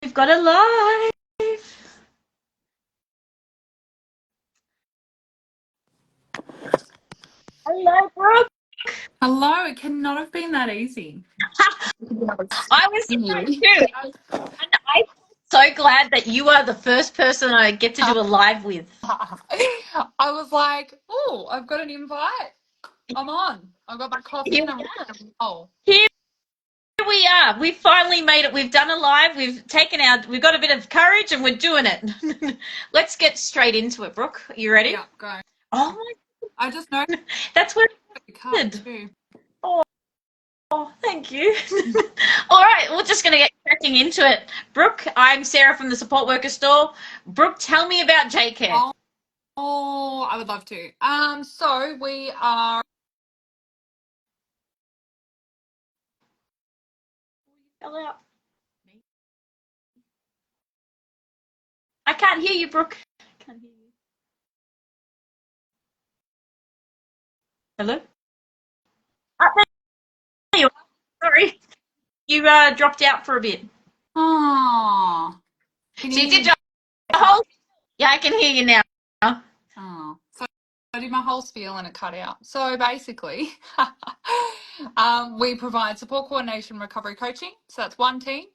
We've got a live. Hello, Brooke. Hello, it cannot have been that easy. I was surprised too. I'm so glad that you are the first person I get to do a live with. I was like, oh, I've got an invite. I'm on. I've got my coffee and I'm ready to roll. Here we are. We've finally made it. We've done a live. We've got a bit of courage and we're doing it. Let's get straight into it, Brooke. Are you ready? Yeah, go. Oh my! I just know That's where the cup it too. Oh, thank you. All right, we're just going to get cracking into it. Brooke, I'm Sarah from the Support Worker Store. Brooke, tell me about Jaycar. Oh, I would love to. So we are. Hello. I can't hear you, Brooke. I can't hear you. Hello? Oh, there you are. Sorry. You dropped out for a bit. Oh, can So you you hear did me? your whole... Yeah, I can hear you now. Oh, so I did my whole spiel and it cut out. So basically, we provide support coordination, recovery coaching. So that's one team.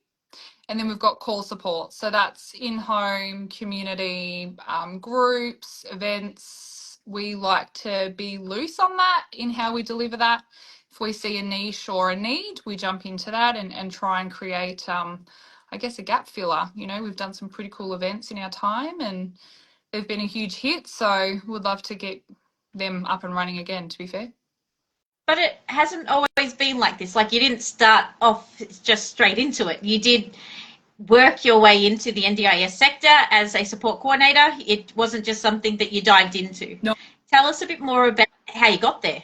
And then we've got core support. So that's in-home, community, groups, events. We like to be loose on that in how we deliver that. If we see a niche or a need, we jump into that and try and create, I guess, a gap filler. You know, we've done some pretty cool events in our time and they've been a huge hit. So we'd love to get them up and running again, to be fair. But it hasn't always been like this. Like, you didn't start off just straight into it. You did work your way into the NDIS sector as a support coordinator. It wasn't just something that you dived into. No. Tell us a bit more about how you got there.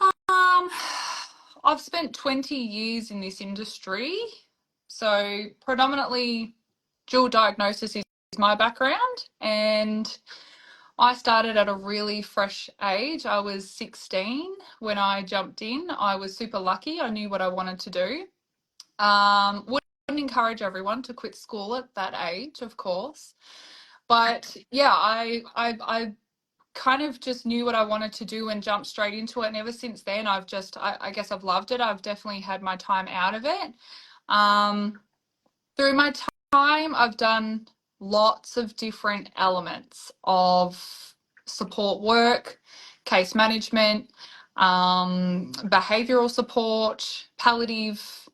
Um, I've spent 20 years in this industry. So predominantly dual diagnosis is my background, and I started at a really fresh age. I was 16 when I jumped in. I was super lucky. I knew what I wanted to do. Wouldn't encourage everyone to quit school at that age, of course. But yeah, I kind of just knew what I wanted to do and jumped straight into it. And ever since then, I guess I've loved it. I've definitely had my time out of it. Through my time, I've done lots of different elements of support work, case management, behavioral support, palliative.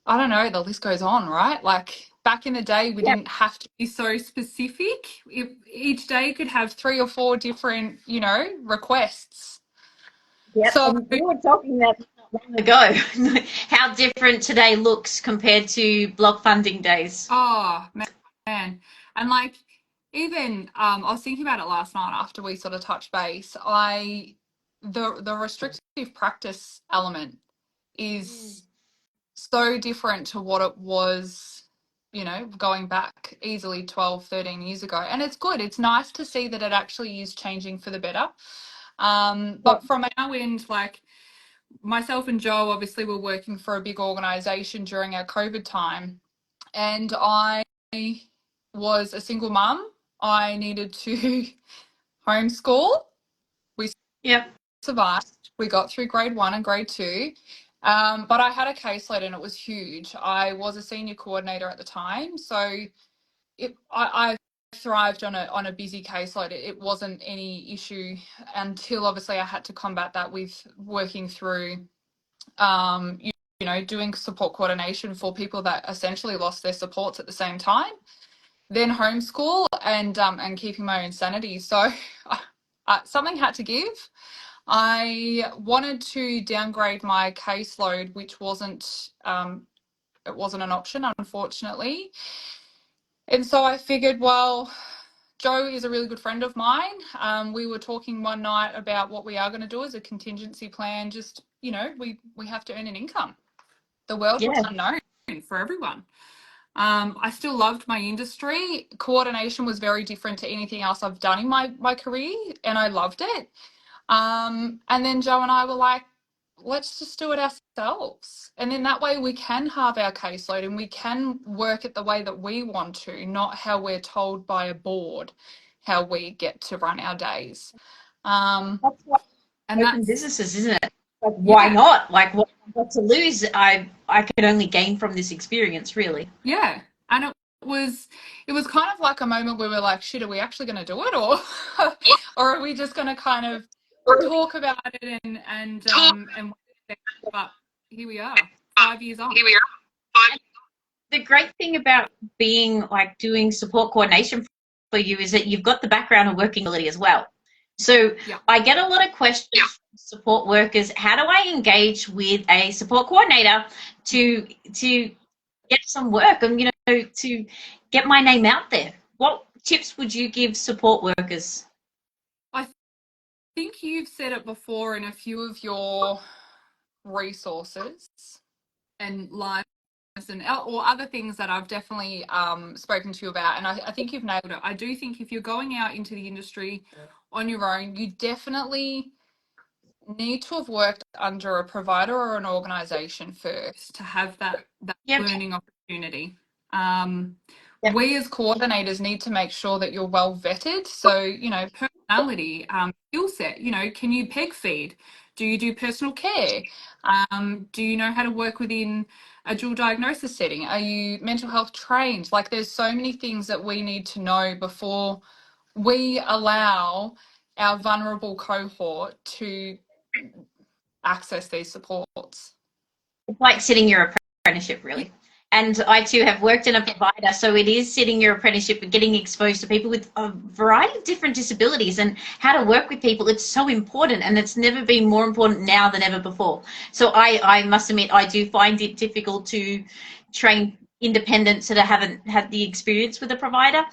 I don't know, the list goes on, right? Like back in the day, we Yeah. didn't have to be so specific. Each day could have 3 or 4 different, requests. Yep. So, And we were talking that not long ago. How different today looks compared to block funding days. oh man, and like even I was thinking about it last night after we sort of touched base. The restrictive practice element is so different to what it was, going back easily 12, 13 years ago. And it's good. It's nice to see that it actually is changing for the better. But from our end, like myself and Joe, obviously, were working for a big organization during our COVID time. And I was a single mum. I needed to homeschool. We Yep. survived. We got through grade 1 and grade 2. But I had a caseload and it was huge. I was a senior coordinator at the time, so I thrived on a busy caseload. It wasn't any issue until obviously I had to combat that with working through, doing support coordination for people that essentially lost their supports at the same time. Then homeschool and keeping my own sanity. So something had to give. I wanted to downgrade my caseload, which wasn't it wasn't an option, unfortunately. And so I figured, well, Joe is a really good friend of mine. We were talking one night about what we are going to do as a contingency plan. Just, we have to earn an income. The world was unknown for everyone. I still loved my industry. Coordination was very different to anything else I've done in my career, and I loved it. And then Joe and I were like, let's just do it ourselves. And then that way we can halve our caseload and we can work it the way that we want to, not how we're told by a board how we get to run our days. That's why And open that's, businesses, isn't it? Like, why yeah, not? Like, what I've got to lose? I could only gain from this experience, really. yeah. And it was kind of like a moment where we're like, shit, are we actually going to do it, or or are we just going to kind of talk about it and but here we are, 5 years on. The great thing about being like doing support coordination for you is that you've got the background of working ability as well. So Yeah. I get a lot of questions from support workers. How do I engage with a support coordinator to get some work and, you know, to get my name out there? What tips would you give support workers? I think you've said it before in a few of your resources and lives and or other things that I've definitely spoken to you about, and I think you've nailed it. I do think if you're going out into the industry on your own, you definitely need to have worked under a provider or an organization first to have that Yep. learning opportunity. Yep. We as coordinators need to make sure that you're well vetted. So, you know, personality, skill set, you know, can you peg feed? Do you do personal care? Do you know how to work within a dual diagnosis setting? Are you mental health trained? Like, there's so many things that we need to know before we allow our vulnerable cohort to access these supports. It's like sitting your apprenticeship, really. And I too have worked in a provider, so it is sitting your apprenticeship and getting exposed to people with a variety of different disabilities and how to work with people. It's so important, and it's never been more important now than ever before. So I must admit, I do find it difficult to train independents that haven't had the experience with a provider.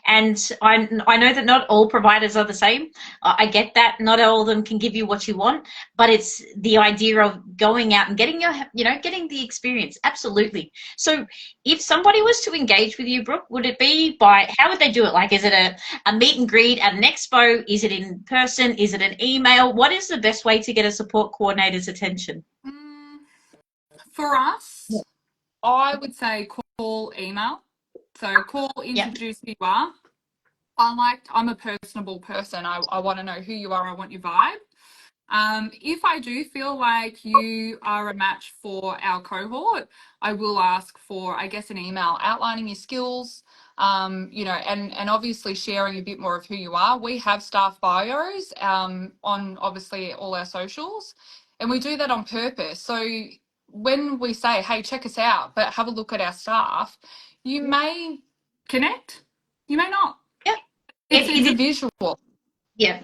And I know that not all providers are the same. I get that. Not all of them can give you what you want, but it's the idea of going out and getting getting the experience. Absolutely. So if somebody was to engage with you, Brooke, would it be how would they do it? Like, is it a meet and greet at an expo? Is it in person? Is it an email? What is the best way to get a support coordinator's attention? For us, I would say call, email. So call, introduce who you are. I'm a personable person. I want to know who you are. I want your vibe. If I do feel like you are a match for our cohort, I will ask for, I guess, an email outlining your skills, and obviously sharing a bit more of who you are. We have staff bios on obviously all our socials, and we do that on purpose. So when we say, hey, check us out, but have a look at our staff, you may connect, you may not. Yeah. It's a visual. Yeah.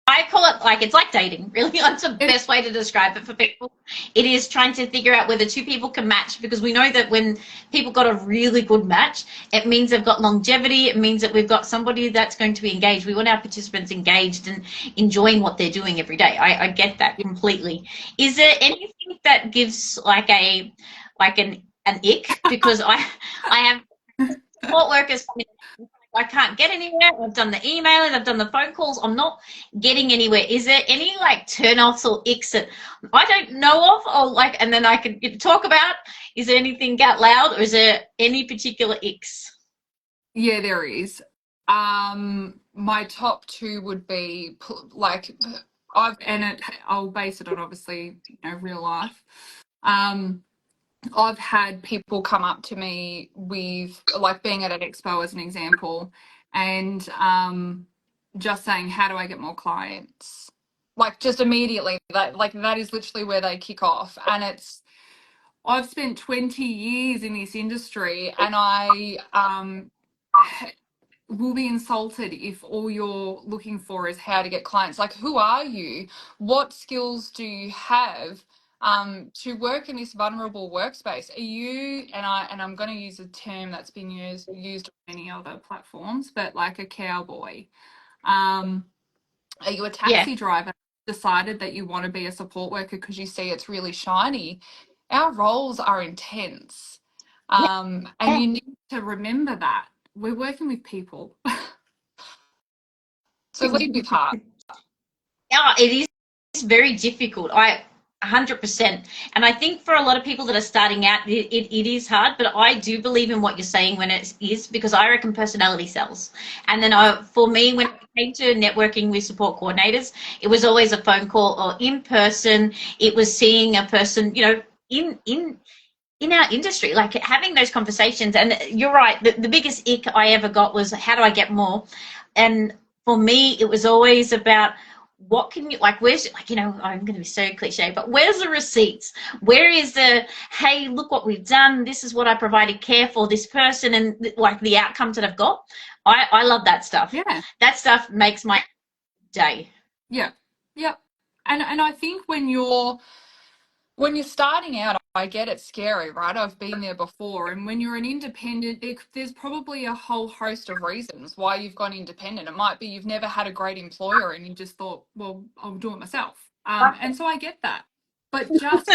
I call it like, it's like dating, really. That's the best way to describe it for people. It is trying to figure out whether two people can match, because we know that when people got a really good match, it means they've got longevity. It means that we've got somebody that's going to be engaged. We want our participants engaged and enjoying what they're doing every day. I get that completely. Is there anything that gives like an ick? Because I have support workers coming, I can't get anywhere. I've done the emailing, I've done the phone calls. I'm not getting anywhere. Is there any like turn-offs or icks that I don't know of, or like, and then I can talk about? Is there anything out loud, or is there any particular icks? Yeah, there is. My top two would be like I'll base it on obviously, real life. I've had people come up to me with, like, being at an expo as an example, and just saying, how do I get more clients? Like, just immediately, that is literally where they kick off. And I've spent 20 years in this industry, and I will be insulted if all you're looking for is how to get clients. Like, who are you? What skills do you have to work in this vulnerable workspace? Are you, and I'm going to use a term that's been used on many other platforms, but like a cowboy? Are you a taxi driver? Decided that you want to be a support worker because you see it's really shiny? Our roles are intense, and you need to remember that we're working with people. So lead with heart. Yeah, it is very difficult. 100%. And I think for a lot of people that are starting out, it is hard, but I do believe in what you're saying when it is, because I reckon personality sells. And then for me, when it came to networking with support coordinators, it was always a phone call or in person. It was seeing a person, in our industry, like having those conversations. And you're right, the biggest ick I ever got was, how do I get more? And for me, it was always about, what can you, like, where's, like, I'm going to be so cliche, but where's the receipts? Where is the, hey, look what we've done, this is what I provided care for this person, and like the outcomes that I've got. I love that stuff. Yeah. That stuff makes my day. Yeah. Yeah. And I think when you're starting out, I get it's scary, right? I've been there before. And when you're an independent, there's probably a whole host of reasons why you've gone independent. It might be you've never had a great employer and you just thought, well, I'll do it myself. And so I get that. But just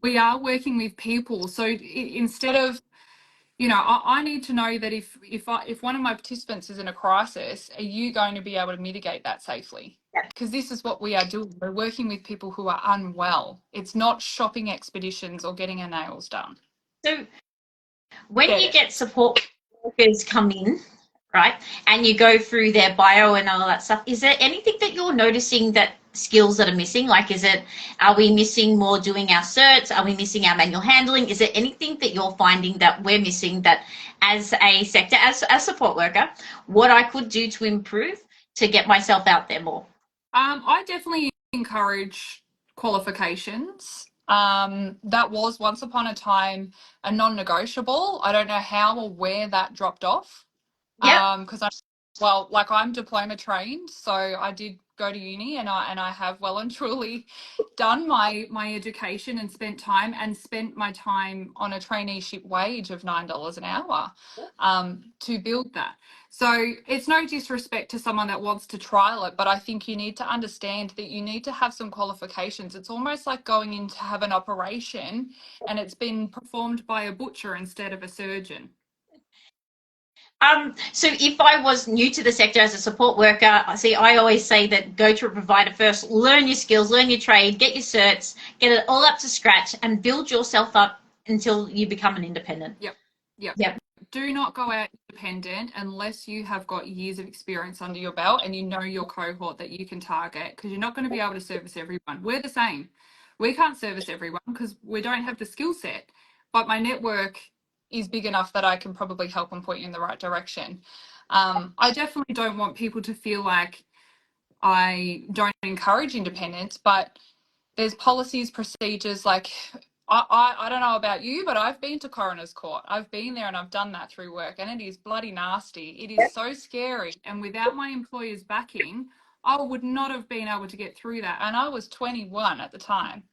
we are working with people. So instead of, I need to know that if one of my participants is in a crisis, are you going to be able to mitigate that safely? Because this is what we are doing. We're working with people who are unwell. It's not shopping expeditions or getting our nails done. So when you get support workers come in, right, and you go through their bio and all that stuff, is there anything that you're noticing that skills that are missing? Like, are we missing more doing our certs? Are we missing our manual handling? Is there anything that you're finding that we're missing, that as a sector, as a support worker, what I could do to improve to get myself out there more? I definitely encourage qualifications. That was once upon a time a non-negotiable. I don't know how or where that dropped off. Yeah. Because I'm diploma trained, so I did go to uni, and I have well and truly done my education and spent my time on a traineeship wage of $9 an hour to build that. So it's no disrespect to someone that wants to trial it, but I think you need to understand that you need to have some qualifications. It's almost like going in to have an operation and it's been performed by a butcher instead of a surgeon. So if I was new to the sector as a support worker, I always say that go to a provider first, learn your skills, learn your trade, get your certs, get it all up to scratch, and build yourself up until you become an independent. Yep. Do not go out independent unless you have got years of experience under your belt and you know your cohort that you can target, because you're not going to be able to service everyone. We're the same. We can't service everyone because we don't have the skill set, but my network is big enough that I can probably help and point you in the right direction. I definitely don't want people to feel like I don't encourage independence, but there's policies, procedures, like I don't know about you, but I've been to coroner's court. I've been there and I've done that through work, and it is bloody nasty. It is so scary. And without my employer's backing, I would not have been able to get through that. And I was 21 at the time.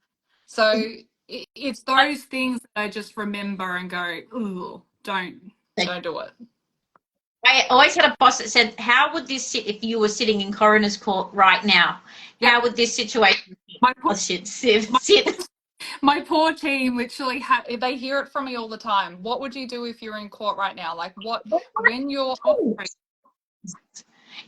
So it's those things that I just remember and go, ooh, don't do it. I always had a boss that said, how would this sit if you were sitting in coroner's court right now? How would this situation sit? My poor team literally they hear it from me all the time. What would you do if you're in court right now? Like, when you're operating?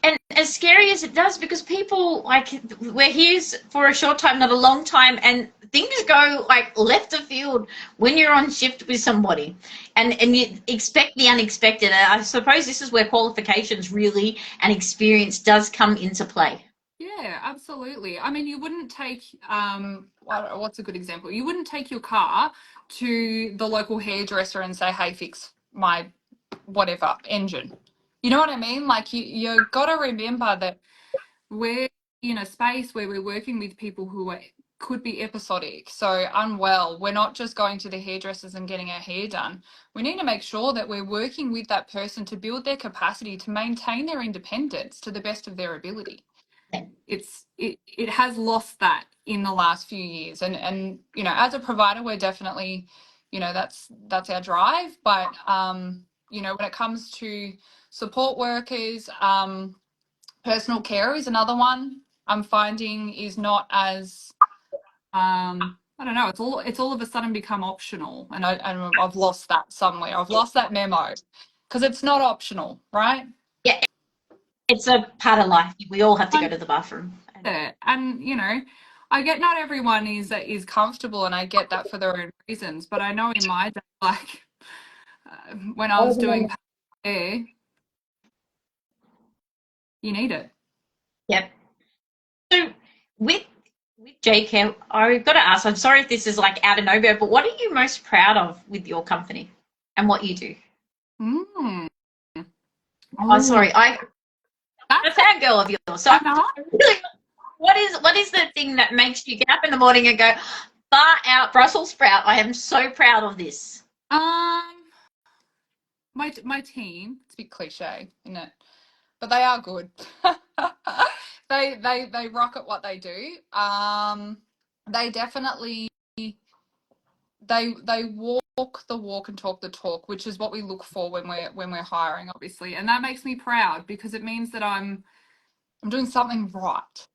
And as scary as it does, because people, like, we're here for a short time, not a long time, and things go like left of field when you're on shift with somebody, and you expect the unexpected. And I suppose this is where qualifications really and experience does come into play. Yeah, absolutely. I mean, you wouldn't take what's a good example? You wouldn't take your car to the local hairdresser and say, hey, fix my whatever engine. You know what I mean? Like, you got to remember that we're in a space where we're working with people who could be episodic, so unwell. We're not just going to the hairdressers and getting our hair done. We need to make sure that we're working with that person to build their capacity to maintain their independence to the best of their ability. It has lost that in the last few years, and as a provider, we're definitely, that's our drive. But when it comes to support workers, personal care is another one I'm finding is not as I don't know, it's all of a sudden become optional, and I've lost that somewhere. I've lost that memo, because it's not optional, right? Yeah, it's a part of life. We all have to go to the bathroom. And I get not everyone is comfortable, and I get that for their own reasons. But I know in my day, like when I was doing hair, you need it. Yep. So with Jaycar, I've got to ask. I'm sorry if this is like out of nowhere, but what are you most proud of with your company and what you do? Mm. Oh, Oh, sorry, I'm a that's fangirl of yours. So I know. really, what is the thing that makes you get up in the morning and go, far out Brussels sprout? I am so proud of this. Um, my team. It's a bit cliche, isn't it? But they are good. They rock at what they do. They definitely they walk the walk and talk the talk, which is what we look for when we're hiring, obviously, and that makes me proud because it means that I'm doing something right.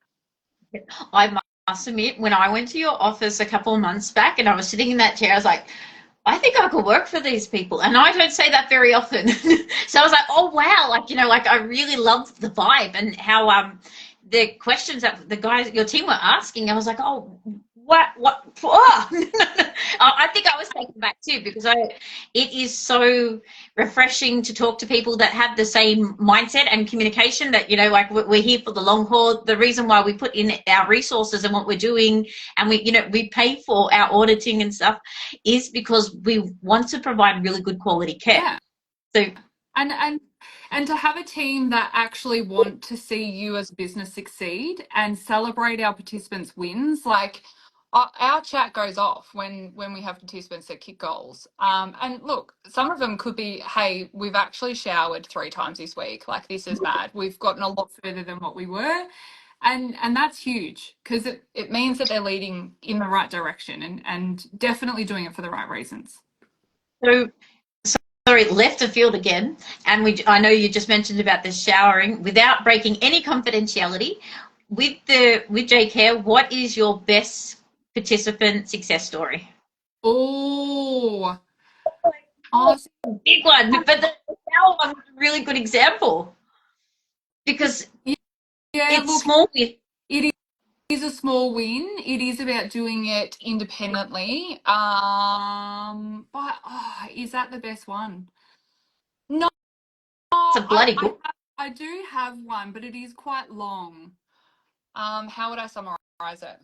I must admit, when I went to your office a couple of months back and I was sitting in that chair, I was like, I think I could work for these people. And I don't say that very often. So I was like, oh wow, like, like I really loved the vibe and how the questions that the guys, your team were asking, I was like, oh, what, oh. I think I was taken back too because it is so refreshing to talk to people that have the same mindset and communication that, like we're here for the long haul. The reason why we put in our resources and what we're doing and we pay for our auditing and stuff is because we want to provide really good quality care. Yeah. So and and and to have a team that actually want to see you as a business succeed and celebrate our participants wins, like our chat goes off when we have participants that kick goals, and look, some of them could be, hey, we've actually showered 3 times this week, like this is mad, we've gotten a lot further than what we were, and that's huge because it means that they're leading in the right direction and definitely doing it for the right reasons. so sorry, left of field again, and I know you just mentioned about the showering. Without breaking any confidentiality, with Jaycar, what is your best participant success story? Oh, awesome. Big one, but the shower one was a really good example because Yeah, it's look, small. With it is a small win. It is about doing it independently. But is that the best one? No, it's a bloody good. I do have one, but it is quite long. How would I summarize it?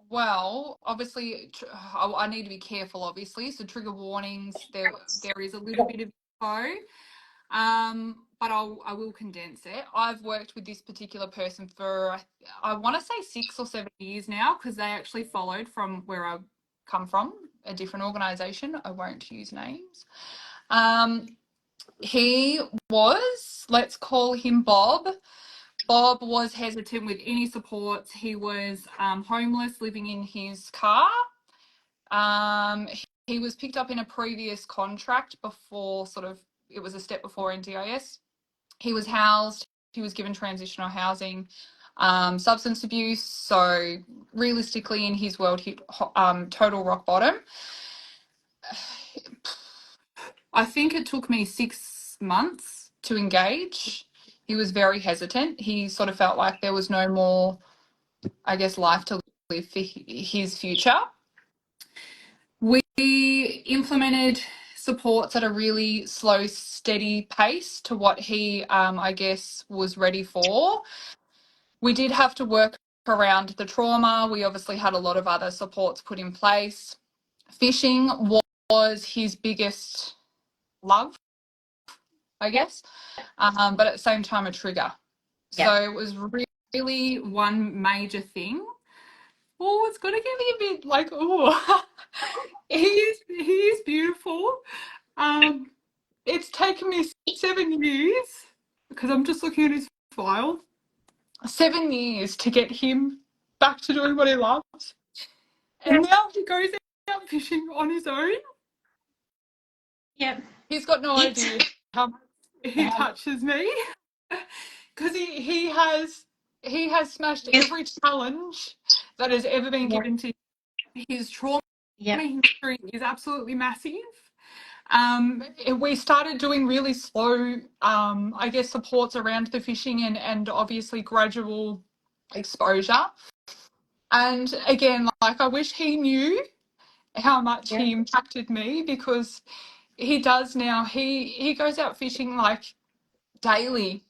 Well, obviously, I need to be careful. Obviously, so trigger warnings. There is a little bit of info. But I will condense it. I've worked with this particular person for I want to say 6 or 7 years now because they actually followed from where I come from, a different organisation. I won't use names. He was, let's call him Bob. Bob was hesitant with any supports. He was homeless, living in his car. He was picked up in a previous contract before, sort of, it was a step before NDIS. He was housed, he was given transitional housing, substance abuse. So realistically, in his world, he total rock bottom. I think it took me 6 months to engage. He was very hesitant. He sort of felt like there was no more, I guess, life to live for his future. We implemented supports at a really slow, steady pace to what he, I guess, was ready for. We did have to work around the trauma. We obviously had a lot of other supports put in place. Fishing was his biggest love, I guess, but at the same time, a trigger. Yeah. So it was really one major thing. Oh, it's going to get me a bit like, oh, he is beautiful. It's taken me 7 years because I'm just looking at his file. 7 years to get him back to doing what he loves. And now he goes out fishing on his own. Yeah. He's got no It. idea how much he touches me because he has smashed every challenge that has ever been Yeah. given to him. His trauma Yeah. history is absolutely massive. We started doing really slow, I guess, supports around the fishing and obviously gradual exposure. And again, like, I wish he knew how much Yeah. he impacted me, because he does now. He goes out fishing like daily.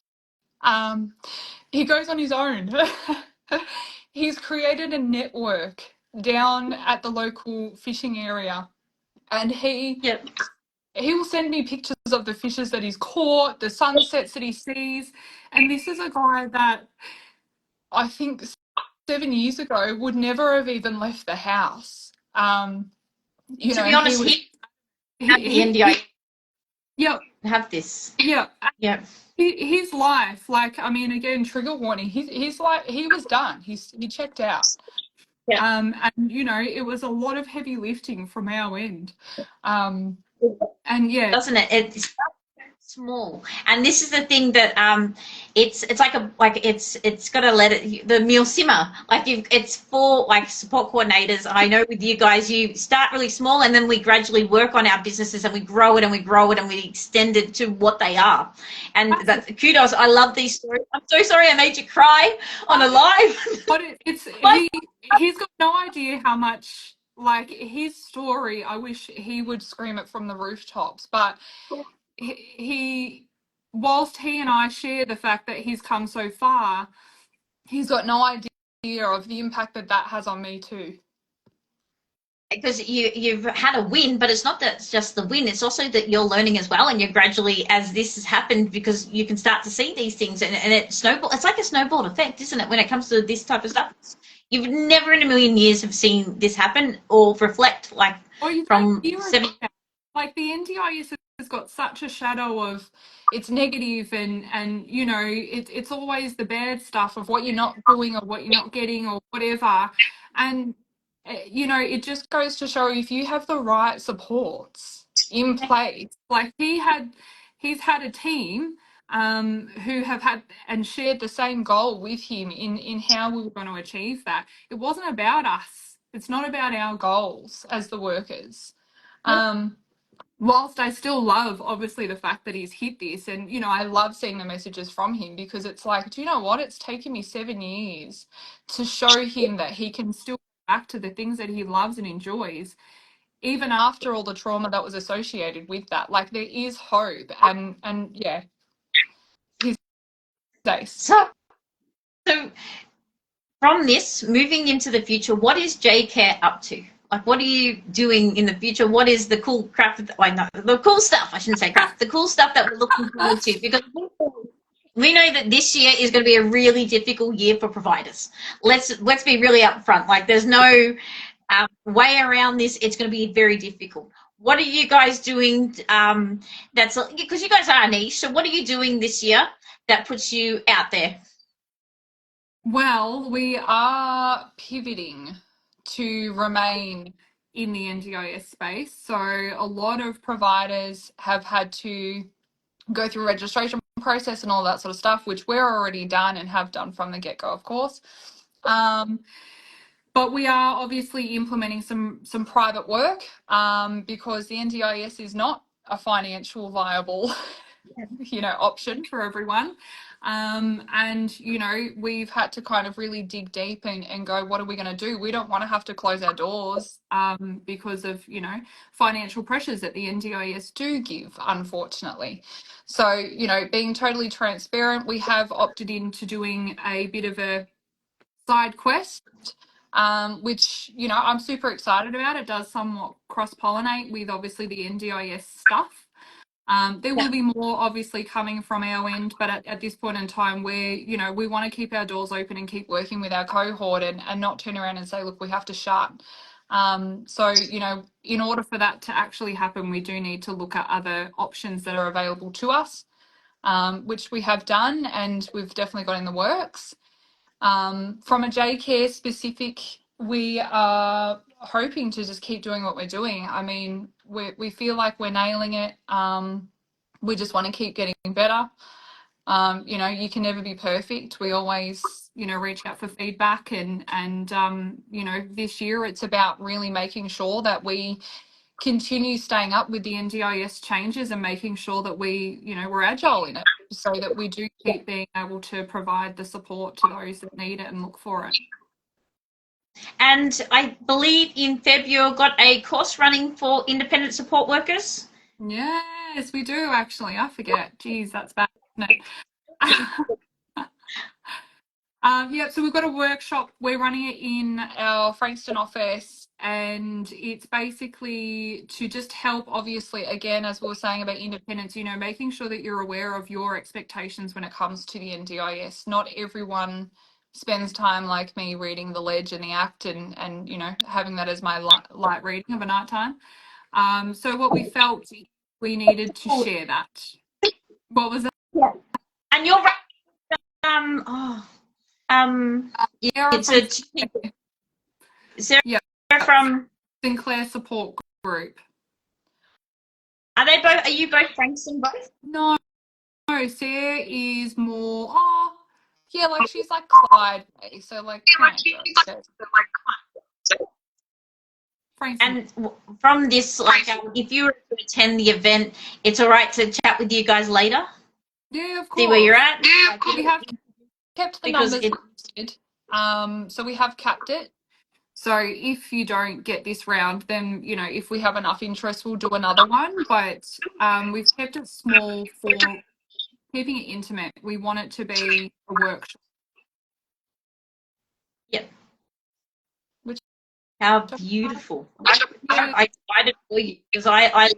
Um, he goes on his own. He's created a network down at the local fishing area, and Yeah. he will send me pictures of the fishes that he's caught, the sunsets that he sees. And this is a guy that I think 7 years ago would never have even left the house. You To know, be he honest, was he have the NDI yeah, have this. yeah. Yeah. His life, like, I mean, again, trigger warning. He's like, he was done. He checked out. Yeah. And you know, it was a lot of heavy lifting from our end. And yeah, Doesn't it? It's small, and this is the thing that it's like it's got to let it the meal simmer. Like it's for like support coordinators. I know with you guys, you start really small, and then we gradually work on our businesses, and we grow it, and we grow it, and we extend it to what they are. And that kudos. I love these stories. I'm so sorry I made you cry on a live. but it's Like, he's got no idea how much, like, his story. I wish he would scream it from the rooftops, but he whilst he and I share the fact that he's come so far, he's got no idea of the impact that that has on me too. because you've had a win, but it's not that it's just the win, it's also that you're learning as well, and you're gradually, as this has happened, because you can start to see these things, and it snowball. It's like a snowball effect, isn't it, when it comes to this type of stuff? You've never in a million years have seen this happen or reflect like Oh, you don't from hear about seven. that. Like, the NDIS has got such a shadow of it's negative, and you know, it's always the bad stuff of what you're not doing or what you're not getting or whatever. And you know, it just goes to show, if you have the right supports in place, like he's had a team who have had and shared the same goal with him in how we were going to achieve that. It wasn't about us. It's not about our goals as the workers. Um, Whilst I still love, obviously, the fact that he's hit this, and you know, I love seeing the messages from him, because it's like, do you know what? It's taken me 7 years to show him that he can still go back to the things that he loves and enjoys, even after all the trauma that was associated with that. Like, there is hope, and yeah, he's ace. So from this, moving into the future, what is Jaycar up to? Like, what are you doing in the future? What is the cool crap? No, the cool stuff. I shouldn't say crap. The cool stuff that we're looking forward to, because we know that this year is going to be a really difficult year for providers. Let's be really upfront. Like, there's no way around this. It's going to be very difficult. What are you guys doing? That's because you guys are niche. So, what are you doing this year that puts you out there? Well, we are pivoting to remain in the NDIS space. So a lot of providers have had to go through registration process and all that sort of stuff, which we're already done and have done from the get-go, of course. But we are obviously implementing some private work, because the NDIS is not a financial viable you know, option for everyone. And you know, we've had to kind of really dig deep and go, what are we going to do? We don't want to have to close our doors because of, you know, financial pressures that the NDIS do give, unfortunately. So, you know, being totally transparent, we have opted into doing a bit of a side quest, which, you know, I'm super excited about. It does somewhat cross-pollinate with obviously the NDIS stuff. There will be more obviously coming from our end, but at this point in time, you know, we want to keep our doors open and keep working with our cohort, and not turn around and say, look, we have to shut. So, you know, in order for that to actually happen, we do need to look at other options that are available to us, which we have done, and we've definitely got in the works. From a Jaycar specific, we are hoping to just keep doing what we're doing. I mean, we feel like we're nailing it. We just want to keep getting better. You know, you can never be perfect. We always, you know, reach out for feedback, and you know, this year it's about really making sure that we continue staying up with the NDIS changes and making sure that we, you know, we're agile in it. so that we do keep being able to provide the support to those that need it and look for it. And I believe in Feb you've got a course running for independent support workers. Yes, we do actually. I forget. Geez, that's bad, isn't it? Yeah, so we've got a workshop. We're running it in our Frankston office, and it's basically to just help, obviously, again, as we were saying about independence, you know, making sure that you're aware of your expectations when it comes to the NDIS. Not everyone spends time like me reading the Ledge and the Act and you know, having that as my light reading of a night time. So what we felt we needed to share that. What was that? Yeah. And you're it's a Sarah Yeah, from Sinclair Support Group. Are they both? Are you both Frankston both? No, Sarah is more. Oh, yeah, like she's like Clyde, so like kind of. Frankston. And from this, like, if you were to attend the event, it's all right to chat with you guys later. Yeah, of course. See where you're at. Yeah, we have kept the because numbers listed. So we have capped it. So if you don't get this round, then, you know, if we have enough interest, we'll do another one. But we've kept it small for keeping it intimate. We want it to be a workshop. Yep. Which How beautiful. I excited for you because I love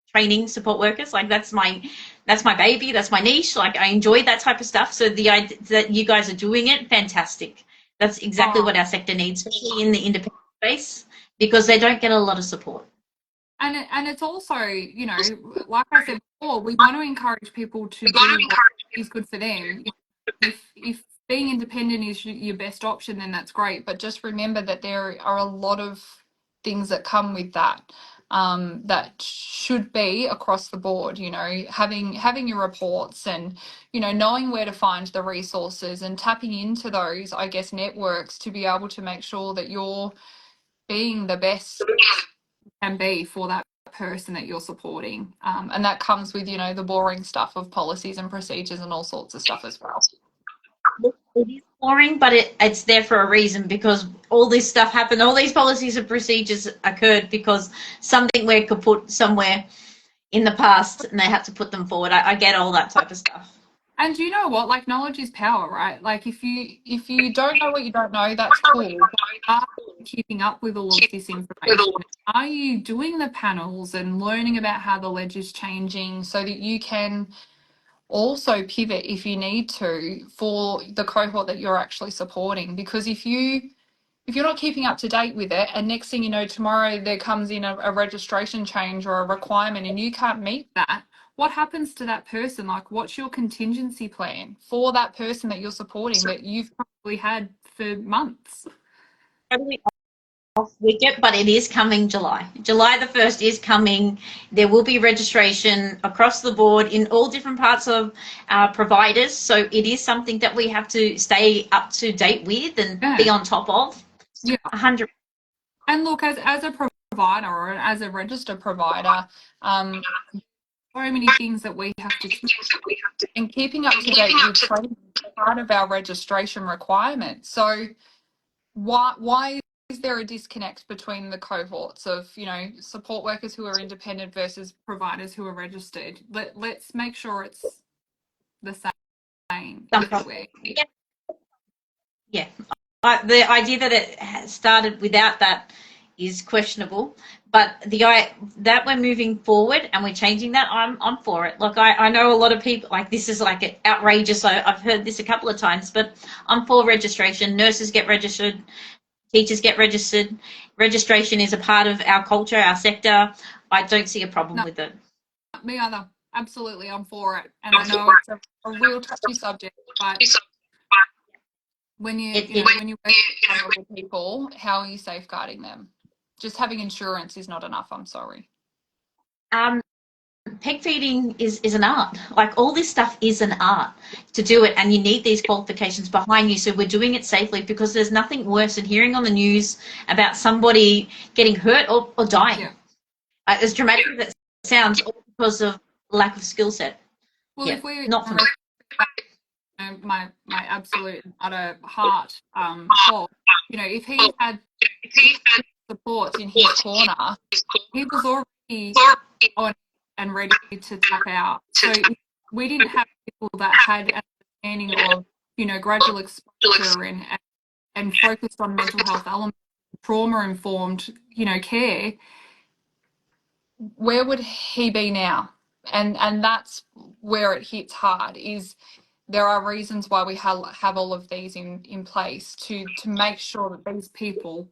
training support workers. Like that's my baby. That's my niche. Like I enjoy that type of stuff. So the idea that you guys are doing it, fantastic. That's exactly what our sector needs, especially in the independent space, because they don't get a lot of support. And it's also, you know, like I said before, we want to encourage people to do what is good for them. If being independent is your best option, then that's great. But just remember that there are a lot of things that come with that. That should be across the board, you know, having your reports and, you know, knowing where to find the resources and tapping into those, I guess, networks to be able to make sure that you're being the best you can be for that person that you're supporting. And that comes with, you know, the boring stuff of policies and procedures and all sorts of stuff as well. It is boring, but it's there for a reason because all this stuff happened. All these policies and procedures occurred because something we could put somewhere in the past and they had to put them forward. I get all that type of stuff. And you know what? Like knowledge is power, right? Like if you don't know what you don't know, that's cool. But are you keeping up with all of this information? Are you doing the panels and learning about how the ledge is changing so that you can also pivot if you need to for the cohort that you're actually supporting? Because if you're not keeping up to date with it and next thing you know tomorrow there comes in a registration change or a requirement and you can't meet that, what happens to that person? Like what's your contingency plan for that person that you're supporting that you've probably had for months? Totally off widget, but it is coming July the 1st is coming. There will be registration across the board in all different parts of our providers, so it is something that we have to stay up to date with and be on top of. Yeah, 100. and look, as a provider or as a registered provider, so many things that we have to keep, and keeping up to date with training is part of our registration requirements. So why is there a disconnect between the cohorts of, you know, support workers who are independent versus providers who are registered? Let's make sure it's the same everywhere. Yeah. The idea that it started without that is questionable, but that we're moving forward and we're changing that, I'm for it. Look, I know a lot of people like this is like outrageous. I've heard this a couple of times, but I'm for registration. Nurses get registered, teachers get registered. Registration is a part of our culture, our sector. I don't see a problem with it. Me either. Absolutely, I'm for it. And I know it's a real touchy subject, but when you when you work with vulnerable people, how are you safeguarding them? Just having insurance is not enough. I'm sorry. Peg feeding is an art. Like all this stuff is an art to do it, and you need these qualifications behind you. So we're doing it safely because there's nothing worse than hearing on the news about somebody getting hurt or dying. Yeah. As dramatic as it sounds, all because of lack of skill set. Well, Yeah, if we not from my absolute and utter heart thought, you know, if he had support in his corner, he was already on and ready to tap out. So if we didn't have people that had an understanding of, you know, gradual exposure and focused on mental health elements, trauma informed, you know, care, where would he be now? And that's where it hits hard, is there are reasons why we have all of these in place to make sure that these people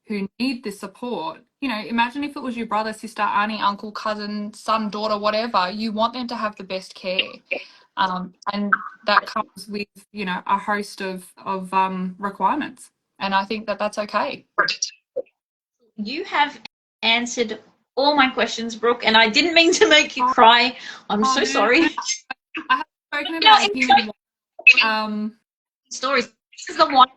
who need this support, you know, imagine if it was your brother, sister, auntie, uncle, cousin, son, daughter, whatever, you want them to have the best care. And that comes with, you know, a host of requirements. And I think that that's okay. You have answered all my questions, Brooke, and I didn't mean to make you cry. I'm so sorry. I haven't spoken about him in stories. This is the one.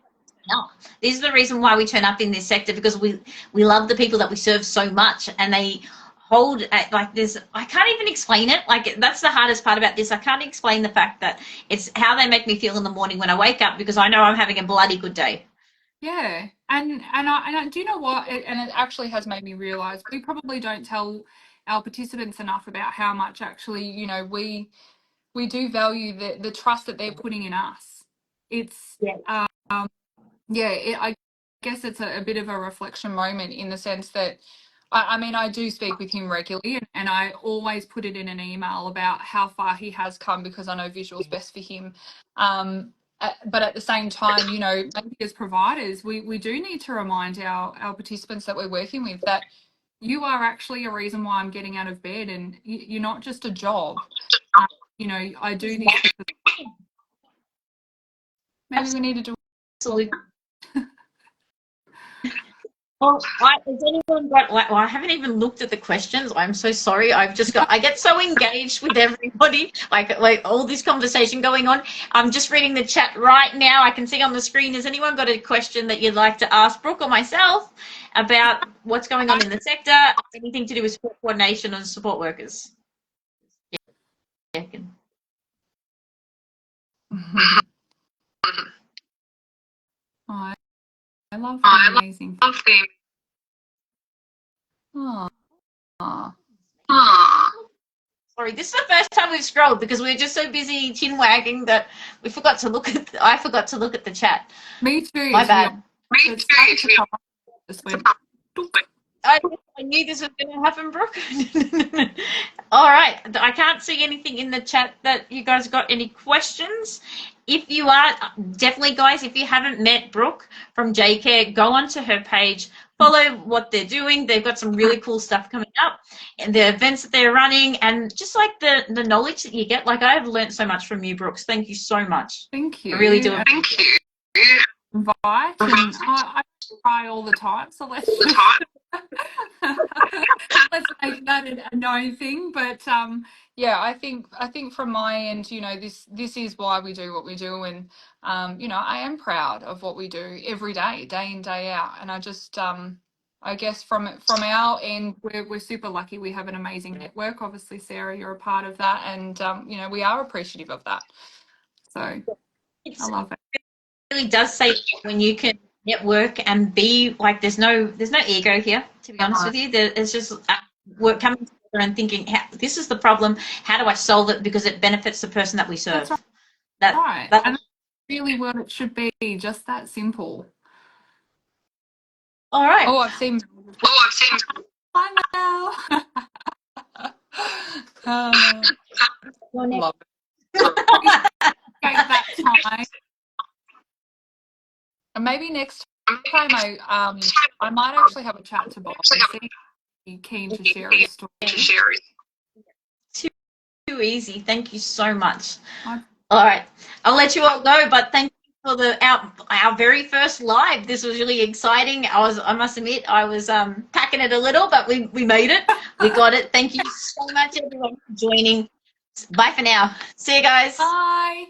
This is the reason why we turn up in this sector, because we love the people that we serve so much, and they hold like this. I can't even explain it. Like, that's the hardest part about this. I can't explain the fact that it's how they make me feel in the morning when I wake up, because I know I'm having a bloody good day. Yeah, and I do you know what? And it actually has made me realise we probably don't tell our participants enough about how much actually, you know, we do value the trust that they're putting in us. It's I guess it's a bit of a reflection moment, in the sense that I mean, I do speak with him regularly, and I always put it in an email about how far he has come, because I know visual's best for him. But at the same time, you know, maybe as providers, we do need to remind our participants that we're working with that you are actually a reason why I'm getting out of bed, and you're not just a job. You know, I do this because maybe we need to do. Absolutely. Well, has anyone got, well, I haven't even looked at the questions. I'm so sorry. I get so engaged with everybody, like all this conversation going on. I'm just reading the chat right now. I can see on the screen. Has anyone got a question that you'd like to ask Brooke or myself about what's going on in the sector? Anything to do with support coordination and support workers? Yeah. I love the amazing. Sorry, this is the first time we've scrolled, because we were just so busy chin wagging that we forgot to look at. I forgot to look at the chat. Me too. My bad. I knew this was going to happen, Brooke. All right. I can't see anything in the chat that you guys got any questions. If you are, definitely, guys, if you haven't met Brooke from Jaycar, go onto her page, follow what they're doing. They've got some really cool stuff coming up, and the events that they're running, and just like the knowledge that you get. Like, I have learned so much from you, Brooks. Thank you so much. Thank you. I really do. Thank you. Invite, and I cry all the time, so let's let's make that a known thing. But yeah, I think from my end, you know, this is why we do what we do, and you know, I am proud of what we do every day, day in, day out. And I just I guess from our end, we're super lucky. We have an amazing network. Obviously, Sarah, you're a part of that, and you know, we are appreciative of that. So I love it. It really does say when you can network and be like, there's no ego here, to be honest with you. It's just work coming together and thinking, this is the problem, how do I solve it, because it benefits the person that we serve. That's right. And that's really what it should be, just that simple. All right. I've seen hi Mel. Love it. That time. And maybe next time I might actually have a chat to Bob and see if he's keen to share his story. Too easy. Thank you so much. All right, I'll let you all go, but thank you for our very first live. This was really exciting. I must admit, I was packing it a little, but we made it. We got it. Thank you so much, everyone, for joining. Bye for now. See you guys. Bye.